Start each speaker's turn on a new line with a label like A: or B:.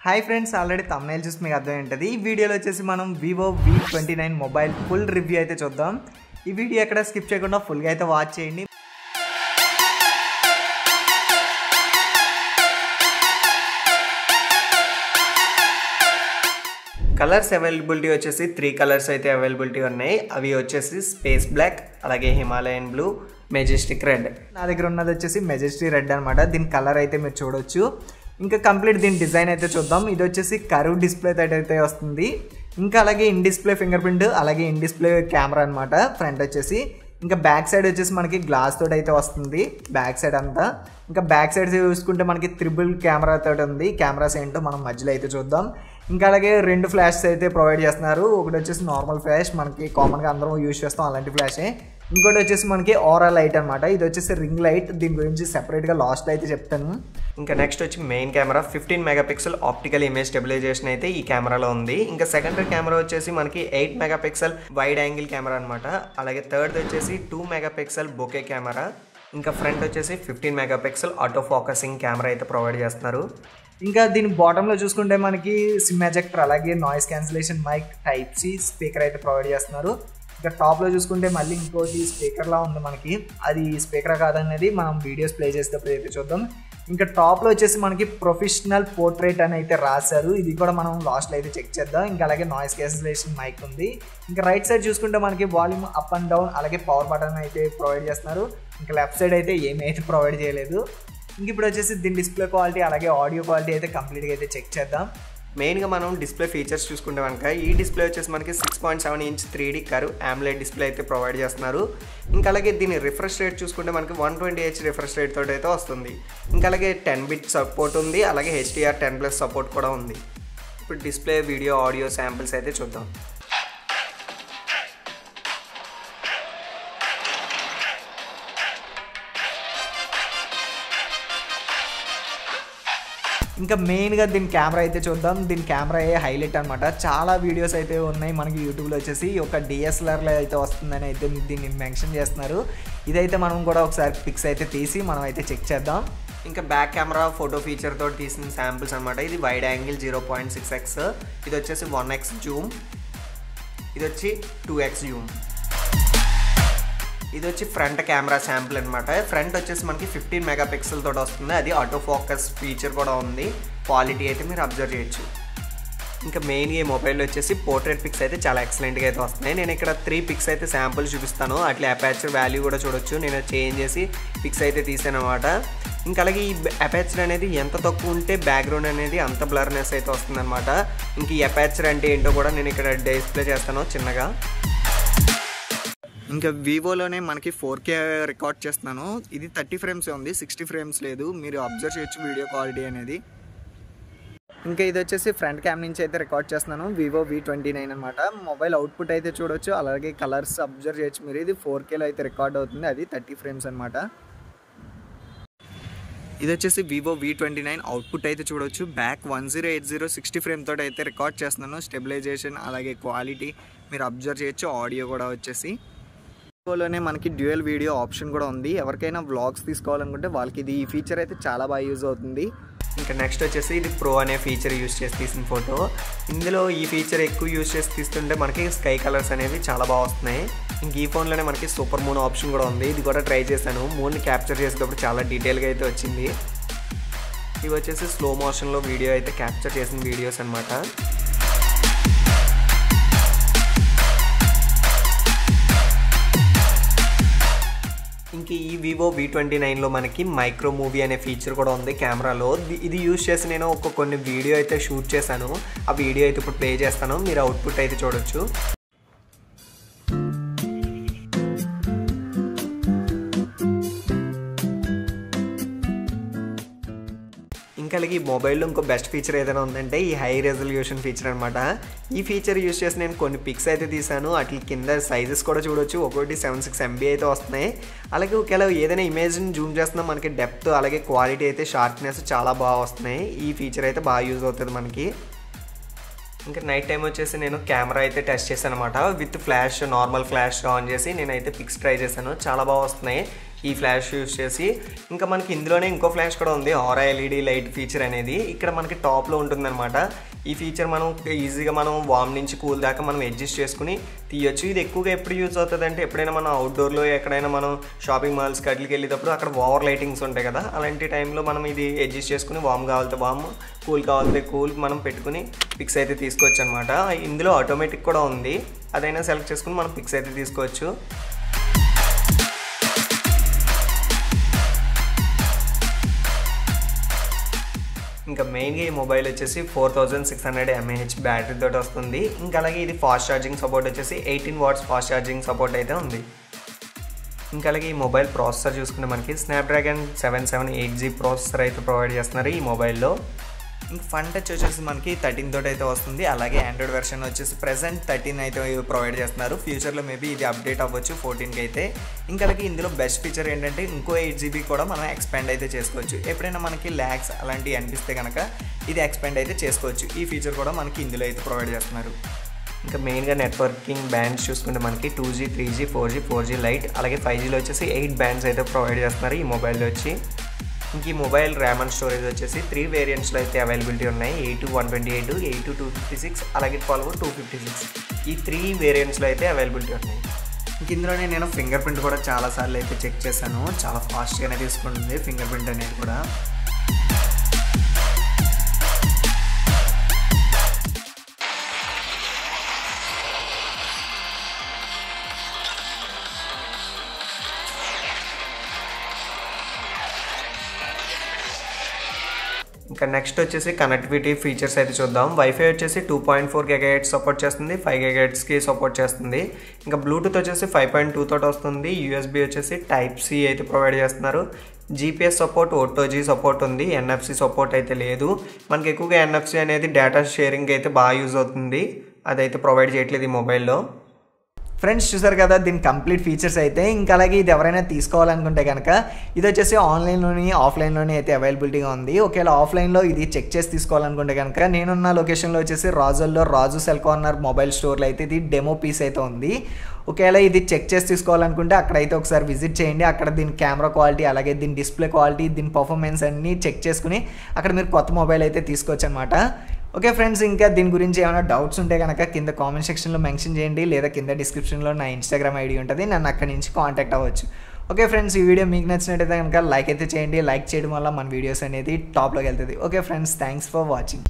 A: Hi friends, already thumbnail చూసి మీకు అర్థం ఉంటుంది. ఈ వీడియోలో వచ్చేసి మనం Vivo V29 mobile full review అయితే చూద్దాం. ఈ వీడియో ఎక్కడ స్కిప్ చేయకుండా ఫుల్గా అయితే వాచ్ చేయండి. కలర్స్ అవైలబిలిటీ వచ్చేసి 3 కలర్స్ అయితే అవైలబిలిటీ ఉన్నాయి. అవి వచ్చేసి స్పేస్ బ్లాక్, అలాగే హిమాలయన్ బ్లూ, మెజెస్టిక్ రెడ్. నా దగ్గర ఉన్నది వచ్చేసి మెజెస్టిక్ రెడ్ అనమాట. దీని కలర్ అయితే మీరు చూడొచ్చు. ఇంకా కంప్లీట్ దీని డిజైన్ అయితే చూద్దాం. ఇది వచ్చేసి కర్వ్ డిస్ప్లే అయితే వస్తుంది. ఇంకా అలాగే ఇన్ డిస్ప్లే ఫింగర్ ప్రింట్, అలాగే ఇన్ డిస్ప్లే కెమెరా అనమాట. ఫ్రంట్ వచ్చేసి ఇంకా బ్యాక్ సైడ్ వచ్చేసి మనకి గ్లాస్ తోటి అయితే వస్తుంది బ్యాక్ సైడ్ అంతా. ఇంకా బ్యాక్ సైడ్ చూసుకుంటే మనకి త్రిబుల్ కెమెరా తోటి ఉంది. కెమెరాస్ ఏంటో మనం మధ్యలో అయితే చూద్దాం. ఇంకా అలాగే 2 ఫ్లాషెస్ అయితే ప్రొవైడ్ చేస్తున్నారు. ఒకటి వచ్చేసి నార్మల్ ఫ్లాష్, మనకి కామన్గా అందరం యూజ్ చేస్తాం అలాంటి ఫ్లాషే. ఇంకోటి వచ్చేసి మనకి ఓరా లైట్ అనమాట. ఇది వచ్చేసి రింగ్ లైట్. దీని గురించి సెపరేట్గా లాస్ట్లో అయితే చెప్తాను. ఇంకా నెక్స్ట్ వచ్చి main camera 15 megapixel optical image stabilisation అయితే ఈ కెమెరాలో ఉంది. ఇంకా సెకండరీ కెమెరా వచ్చేసి మనకి 8 మెగాపిక్సెల్ వైడ్ యాంగిల్ కెమెరా అనమాట. అలాగే థర్డ్ వచ్చేసి 2 మెగాపిక్సెల్ బొకే కెమెరా. ఇంకా ఫ్రంట్ వచ్చేసి 15 మెగాపిక్సెల్ ఆటో ఫోకసింగ్ కెమెరా అయితే ప్రొవైడ్ చేస్తున్నారు. ఇంకా దీని బాటంలో చూసుకుంటే మనకి సిమ్ ఎజెక్టర్, అలాగే noise cancellation mic, type C speaker అయితే ప్రొవైడ్ చేస్తున్నారు. ఇంకా టాప్లో చూసుకుంటే మళ్ళీ ఇంకోటి స్పీకర్లా ఉంది మనకి. అది స్పీకర్ కాదనేది మనం వీడియోస్ ప్లే చేసేటప్పుడు అయితే చూద్దాం. ఇంకా టాప్లో వచ్చేసి మనకి ప్రొఫెషనల్ పోర్ట్రేట్ అని అయితే రాశారు. ఇది కూడా మనం లాస్ట్లో అయితే చెక్ చేద్దాం. ఇంకా అలాగే నాయిస్ క్యాన్సిలేషన్ మైక్ ఉంది. ఇంకా రైట్ సైడ్ చూసుకుంటే మనకి వాల్యూమ్ అప్ అండ్ డౌన్, అలాగే పవర్ బటన్ అయితే ప్రొవైడ్ చేస్తున్నారు. ఇంకా లెఫ్ట్ సైడ్ అయితే ఏమీ అయితే ప్రొవైడ్ చేయలేదు. ఇంక ఇప్పుడు వచ్చేసి దీని డిస్ప్లే క్వాలిటీ, అలాగే ఆడియో క్వాలిటీ అయితే కంప్లీట్గా అయితే చెక్ చేద్దాం. మెయిన్గా మనం డిస్ప్లే ఫీచర్స్ చూసుకుంటే కనుక ఈ డిస్ప్లే వచ్చేసి మనకి 6.7 inch 3D curve AMOLED display అయితే ప్రొవైడ్ చేస్తున్నారు. ఇంకా అలాగే దీని రిఫ్రెష్ రేట్ చూసుకుంటే మనకి 120Hz రిఫ్రెష్ రేట్ తోటి అయితే వస్తుంది. ఇంకా అలాగే 10 బిట్ సపోర్ట్ ఉంది, అలాగే HDR10+ సపోర్ట్ కూడా ఉంది. ఇప్పుడు డిస్ప్లే, వీడియో, ఆడియో శాంపిల్స్ అయితే చూద్దాం. ఇంకా మెయిన్గా దీని కెమెరా అయితే చూద్దాం. దీని కెమెరా హైలైట్ అనమాట. చాలా వీడియోస్ అయితే ఉన్నాయి మనకి యూట్యూబ్లో వచ్చేసి ఒక DSLRలో అయితే వస్తుందని అయితే దీన్ని మెన్షన్ చేస్తున్నారు. ఇదైతే మనం కూడా ఒకసారి పిక్స్ అయితే తీసి మనం అయితే చెక్ చేద్దాం. ఇంకా బ్యాక్ కెమెరా ఫోటో ఫీచర్ తోటి తీసిన శాంపిల్స్ అనమాట. ఇది వైడ్ యాంగిల్ 0.6x, ఇది వచ్చేసి 1x జూమ్, ఇది వచ్చి 2x జూమ్. ఇది వచ్చి ఫ్రంట్ కెమెరా శాంపుల్ అనమాట. ఫ్రంట్ వచ్చేసి మనకి 15 మెగాపిక్సెల్ తోటి వస్తుంది. అది ఆటో ఫోకస్ ఫీచర్ కూడా ఉంది. క్వాలిటీ అయితే మీరు అబ్జర్వ్ చేయొచ్చు. ఇంకా మెయిన్గా ఈ మొబైల్లో వచ్చేసి పోర్ట్రేట్ పిక్స్ అయితే చాలా ఎక్సలెంట్గా అయితే వస్తున్నాయి. నేను ఇక్కడ 3 పిక్స్ అయితే శాంపుల్ చూపిస్తాను. అట్లా అపాచర్ వాల్యూ కూడా చూడొచ్చు. నేను చేంజ్ చేసి పిక్స్ అయితే తీసాను అనమాట. ఇంకా అలాగే ఈ అపాచర్ అనేది ఎంత తక్కువ ఉంటే బ్యాక్గ్రౌండ్ అనేది అంత బ్లర్నెస్ అయితే వస్తుంది అనమాట. ఇంక ఈ అపాచర్ అంటే ఏంటో కూడా నేను ఇక్కడ డిస్ప్లే చేస్తాను చిన్నగా. ఇంకా వివోలోనే మనకి 4K రికార్డ్ చేస్తున్నాను. ఇది 30 ఫ్రేమ్స్ ఉంది, 60 ఫ్రేమ్స్ లేదు. మీరు అబ్జర్వ్ చేయొచ్చు వీడియో క్వాలిటీ అనేది. ఇంకా ఇది వచ్చేసి ఫ్రంట్ క్యామ్ నుంచి అయితే రికార్డ్ చేస్తున్నాను. వివో V29 అనమాట. మొబైల్ అవుట్పుట్ అయితే చూడొచ్చు, అలాగే కలర్స్ అబ్జర్వ్ చేయొచ్చు మీరు. ఇది 4Kలో అయితే రికార్డ్ అవుతుంది. అది 30 ఫ్రేమ్స్ అనమాట. ఇది వచ్చేసి వివో V29 అవుట్పుట్ అయితే చూడొచ్చు. బ్యాక్ 1080 60 ఫ్రేమ్ తోటి అయితే రికార్డ్ చేస్తున్నాను. స్టెబిలైజేషన్, అలాగే క్వాలిటీ మీరు అబ్జర్వ్ చేయొచ్చు. ఆడియో కూడా వచ్చేసి వివోలోనే మనకి డ్యూయల్ వీడియో ఆప్షన్ కూడా ఉంది. ఎవరికైనా వ్లాగ్స్ తీసుకోవాలనుకుంటే వాళ్ళకి ఇది ఈ ఫీచర్ అయితే చాలా బాగా యూజ్ అవుతుంది. ఇంకా నెక్స్ట్ వచ్చేసి ఇది ప్రో అనే ఫీచర్ యూజ్ చేసి తీసిన ఫోటో. ఇందులో ఈ ఫీచర్ ఎక్కువ యూజ్ చేసి తీస్తుంటే మనకి స్కై కలర్స్ అనేవి చాలా బాగా వస్తున్నాయి. ఇంక ఈ ఫోన్లోనే మనకి సూపర్ మూన్ ఆప్షన్ కూడా ఉంది. ఇది కూడా ట్రై చేశాను. మూన్ని క్యాప్చర్ చేసేటప్పుడు చాలా డీటెయిల్గా అయితే వచ్చింది. ఇవి వచ్చేసి స్లో మోషన్లో వీడియో అయితే క్యాప్చర్ చేసిన వీడియోస్ అనమాట. ఇంక ఈ వివో V29లో మనకి మైక్రో మూవీ అనే ఫీచర్ కూడా ఉంది కెమెరాలో. ఇది యూజ్ చేసి నేను కొన్ని వీడియో అయితే షూట్ చేశాను. ఆ వీడియో అయితే ఇప్పుడు ప్లే చేస్తాను. మీరు అవుట్పుట్ అయితే చూడొచ్చు. ఇంకా అలాగే ఈ మొబైల్లో ఇంకో బెస్ట్ ఫీచర్ ఏదైనా ఉందంటే ఈ హై రెజల్యూషన్ ఫీచర్ అనమాట. ఈ ఫీచర్ యూజ్ చేసి నేను కొన్ని పిక్స్ అయితే తీసాను. వాటి కింద సైజెస్ కూడా చూడొచ్చు. ఒకటి 76 MB అయితే వస్తున్నాయి. అలాగే ఒకవేళ ఏదైనా ఇమేజ్ని జూమ్ చేస్తున్నా మనకి డెప్త్, అలాగే క్వాలిటీ అయితే షార్ప్నెస్ చాలా బాగా వస్తున్నాయి. ఈ ఫీచర్ అయితే బాగా యూజ్ అవుతుంది మనకి. ఇంకా నైట్ టైం వచ్చేసి నేను కెమెరా అయితే టెస్ట్ చేశాను అనమాట. With flash, normal flash on చేసి నేనైతే పిక్స్ ట్రై చేశాను. చాలా బాగా వస్తున్నాయి. ఈ ఫ్లాష్ యూస్ చేసి. ఇంకా మనకి ఇందులోనే ఇంకో ఫ్లాష్ కూడా ఉంది, ఆరా ఎల్ఈడి లైట్ ఫీచర్ అనేది ఇక్కడ మనకి టాప్లో ఉంటుందన్నమాట. ఈ ఫీచర్ మనం ఈజీగా మనం వామ్ నుంచి కూల్ దాకా మనం అడ్జస్ట్ చేసుకుని తీయొచ్చు. ఇది ఎక్కువగా ఎప్పుడు యూజ్ అవుతుంది అంటే ఎప్పుడైనా మనం అవుట్డోర్లో ఎక్కడైనా మనం షాపింగ్ మాల్స్ కట్లకి వెళ్ళేటప్పుడు అక్కడ ఓవర్ లైటింగ్స్ ఉంటాయి కదా, అలాంటి టైంలో మనం ఇది అడ్జస్ట్ చేసుకుని వామ్ కావాలితే వామ్, కూల్ కావాలితే కూల్ మనం పెట్టుకుని పిక్స్ అయితే తీసుకోవచ్చు అనమాట. ఇందులో ఆటోమేటిక్ కూడా ఉంది, అదైనా సెలెక్ట్ చేసుకుని మనం పిక్స్ అయితే తీసుకోవచ్చు. ఇంకా మెయిన్గా ఈ మొబైల్ వచ్చేసి 4600 mAh బ్యాటరీ తోటి వస్తుంది. ఇంకా అలాగే ఇది ఫాస్ట్ ఛార్జింగ్ సపోర్ట్ వచ్చేసి 18 watts ఫాస్ట్ ఛార్జింగ్ సపోర్ట్ అయితే ఉంది. ఇంకా అలాగే ఈ మొబైల్ ప్రాసెసర్ చూసుకుంటే మనకి స్నాప్డ్రాగన్ 778G ప్రాసెసర్ అయితే ప్రొవైడ్ చేస్తున్నారు ఈ మొబైల్లో. ఇంక ఫన్ టచ్ వచ్చేసి మనకి 13 తోటి అయితే వస్తుంది. అలాగే ఆండ్రాయిడ్ వెర్షన్ వచ్చేసి ప్రెసెంట్ 13 అయితే ప్రొవైడ్ చేస్తున్నారు. ఫ్యూచర్లో మేబీ ఇది అప్డేట్ అవ్వచ్చు 14కి అయితే. ఇంకా అలాగే ఇందులో బెస్ట్ ఫీచర్ ఏంటంటే ఇంకో 8GB కూడా మనం ఎక్స్పాండ్ అయితే చేసుకోవచ్చు. ఎప్పుడైనా మనకి ల్యాగ్స్ అలాంటివి అనిపిస్తే కనుక ఇది ఎక్స్పాండ్ అయితే చేసుకోవచ్చు. ఈ ఫీచర్ కూడా మనకి ఇందులో అయితే ప్రొవైడ్ చేస్తున్నారు. ఇంకా మెయిన్గా నెట్వర్కింగ్ బ్యాండ్స్ చూసుకుంటే మనకి 2G 3G 4G 4G light అలాగే 5Gలో వచ్చేసి 8 బ్యాండ్స్ అయితే ప్రొవైడ్ చేస్తున్నారు ఈ మొబైల్లో వచ్చి. ఇంక ఈ మొబైల్ ర్యామ్ అండ్ స్టోరేజ్ వచ్చేసి 3 వేరియంట్స్లో అయితే అవైలబిలిటీ ఉన్నాయి, 8/128, 8/256 అలాగే 12/256. ఈ 3 వేరియంట్స్లో అయితే అవైలబిలిటీ ఉన్నాయి. ఇంక ఇందులోనే నేను ఫింగర్ ప్రింట్ కూడా చాలాసార్లు అయితే చెక్ చేశాను, చాలా ఫాస్ట్గానే తీసుకుంటుంది ఫింగర్ ప్రింట్ అనేది కూడా. ఇంకా నెక్స్ట్ వచ్చేసి కనెక్టివిటీ ఫీచర్స్ అయితే చూద్దాం. వైఫై వచ్చేసి 2.4 GHz సపోర్ట్ చేస్తుంది, 5 GHzకి సపోర్ట్ చేస్తుంది. ఇంకా బ్లూటూత్ వచ్చేసి 5.2 తోటి వస్తుంది. USB వచ్చేసి Type-C అయితే ప్రొవైడ్ చేస్తున్నారు. GPS సపోర్ట్, O2G సపోర్ట్ ఉంది, NFC సపోర్ట్ అయితే లేదు. మనకి ఎక్కువగా NFC అనేది డేటా షేరింగ్ అయితే బాగా యూజ్ అవుతుంది, అదైతే ప్రొవైడ్ చేయట్లేదు ఈ మొబైల్లో. ఫ్రెండ్స్ చూసారు కదా దీని కంప్లీట్ ఫీచర్స్ అయితే. ఇంకా అలాగే ఇది ఎవరైనా తీసుకోవాలనుకుంటే కనుక ఇది వచ్చేసి ఆన్లైన్లోని ఆఫ్లైన్లోని అయితే అవైలబిలిటీగా ఉంది. ఒకవేళ ఆఫ్లైన్లో ఇది చెక్ చేసి తీసుకోవాలనుకుంటే కనుక నేనున్న లొకేషన్లో వచ్చేసి రాజుల్లో రాజు సెల్ కార్నర్ మొబైల్ స్టోర్లో అయితే ఇది డెమో పీస్ అయితే ఉంది. ఒకవేళ ఇది చెక్ చేసి తీసుకోవాలనుకుంటే అక్కడైతే ఒకసారి విజిట్ చేయండి. అక్కడ దీని కెమెరా క్వాలిటీ అలాగే దీని డిస్ప్లే క్వాలిటీ దీని పర్ఫార్మెన్స్ అన్నీ చెక్ చేసుకుని అక్కడ మీరు కొత్త మొబైల్ అయితే తీసుకోవచ్చు అనమాట. ఓకే ఫ్రెండ్స్, ఇంకా దీని గురించి ఏమైనా డౌట్స్ ఉంటే కనుక కింద కామెంట్ సెక్షన్లో మెన్షన్ చేయండి, లేదా కింద డిస్క్రిప్షన్లో నా ఇన్స్టాగ్రామ్ ఐడి ఉంటుంది, నన్ను అక్కడి నుంచి కాంటాక్ట్ అవ్వచ్చు. ఓకే ఫ్రెండ్స్, ఈ వీడియో మీకు నచ్చినట్టయితే కనుక లైక్ అయితే చేయండి. లైక్ చేయడం వల్ల మన వీడియోస్ అనేది టాప్లోకి వెళ్తుంది. Okay friends, thanks for watching.